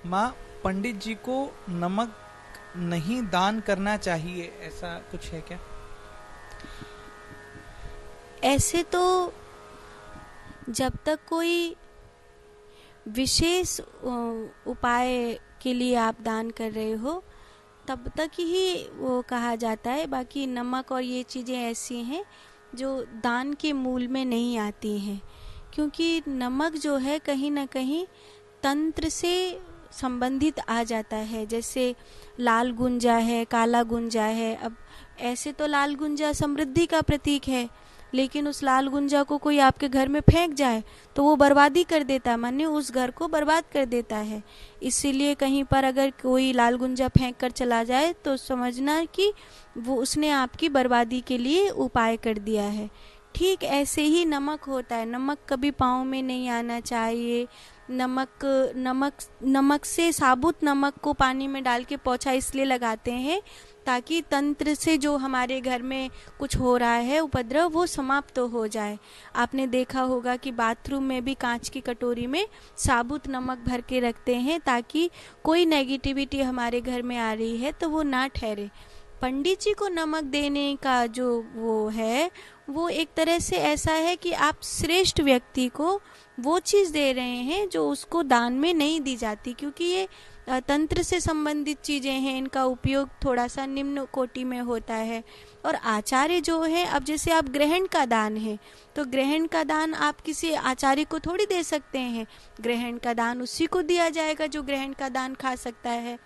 माँ, पंडित जी को नमक नहीं दान करना चाहिए, ऐसा कुछ है क्या? ऐसे तो जब तक कोई विशेष उपाय के लिए आप दान कर रहे हो तब तक ही वो कहा जाता है। बाकी नमक और ये चीज़ें ऐसी हैं जो दान के मूल में नहीं आती हैं, क्योंकि नमक जो है कहीं ना कहीं तंत्र से संबंधित आ जाता है। जैसे लाल गुंजा है, काला गुंजा है। अब ऐसे तो लाल गुंजा समृद्धि का प्रतीक है, लेकिन उस लाल गुंजा को कोई आपके घर में फेंक जाए तो वो बर्बादी कर देता है, माने उस घर को बर्बाद कर देता है। इसीलिए कहीं पर अगर कोई लाल गुंजा फेंक कर चला जाए तो समझना कि वो उसने आपकी बर्बादी के लिए उपाय कर दिया है। ठीक ऐसे ही नमक होता है। नमक कभी पाँव में नहीं आना चाहिए। नमक नमक नमक से, साबुत नमक को पानी में डाल के पोंछा इसलिए लगाते हैं ताकि तंत्र से जो हमारे घर में कुछ हो रहा है उपद्रव, वो समाप्त हो जाए। आपने देखा होगा कि बाथरूम में भी कांच की कटोरी में साबुत नमक भर के रखते हैं ताकि कोई नेगेटिविटी हमारे घर में आ रही है तो वो ना ठहरे। पंडित जी को नमक देने का जो वो है, वो एक तरह से ऐसा है कि आप श्रेष्ठ व्यक्ति को वो चीज़ दे रहे हैं जो उसको दान में नहीं दी जाती, क्योंकि ये तंत्र से संबंधित चीज़ें हैं। इनका उपयोग थोड़ा सा निम्न कोटि में होता है। और आचार्य जो है, अब जैसे आप ग्रहण का दान है तो ग्रहण का दान आप किसी आचार्य को थोड़ी दे सकते हैं। ग्रहण का दान उसी को दिया जाएगा जो ग्रहण का दान खा सकता है।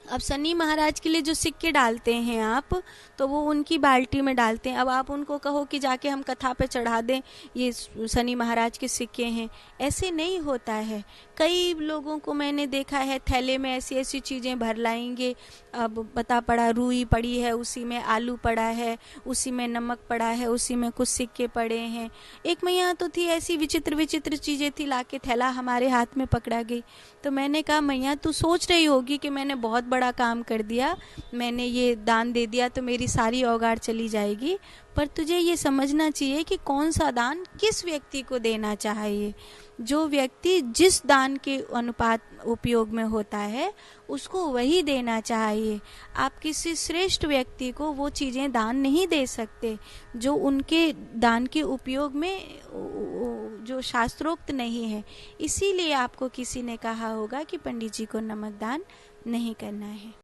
अब शनि महाराज के लिए जो सिक्के डालते हैं आप, तो वो उनकी बाल्टी में डालते हैं। अब आप उनको कहो कि जाके हम कथा पे चढ़ा दें, ये शनि महाराज के सिक्के हैं, ऐसे नहीं होता है। कई लोगों को मैंने देखा है थैले में ऐसी ऐसी चीज़ें भर लाएंगे। अब बता पड़ा रुई पड़ी है, उसी में आलू पड़ा है, उसी में नमक पड़ा है, उसी में कुछ सिक्के पड़े हैं। एक मैया तो थी ऐसी विचित्र विचित्र चीज़ें थी, लाके थैला हमारे हाथ में पकड़ा गई। तो मैंने कहा मैया तू सोच रही होगी कि मैंने बहुत बड़ा काम कर दिया, मैंने ये दान दे दिया तो मेरी सारी औगार चली जाएगी। पर तुझे ये समझना चाहिए कि कौन सा दान किस व्यक्ति को देना चाहिए। जो व्यक्ति जिस दान के अनुपात उपयोग में होता है उसको वही देना चाहिए। आप किसी श्रेष्ठ व्यक्ति को वो चीज़ें दान नहीं दे सकते जो उनके दान के उपयोग में जो शास्त्रोक्त नहीं है। इसीलिए आपको किसी ने कहा होगा कि पंडित जी को नमक दान नहीं करना है।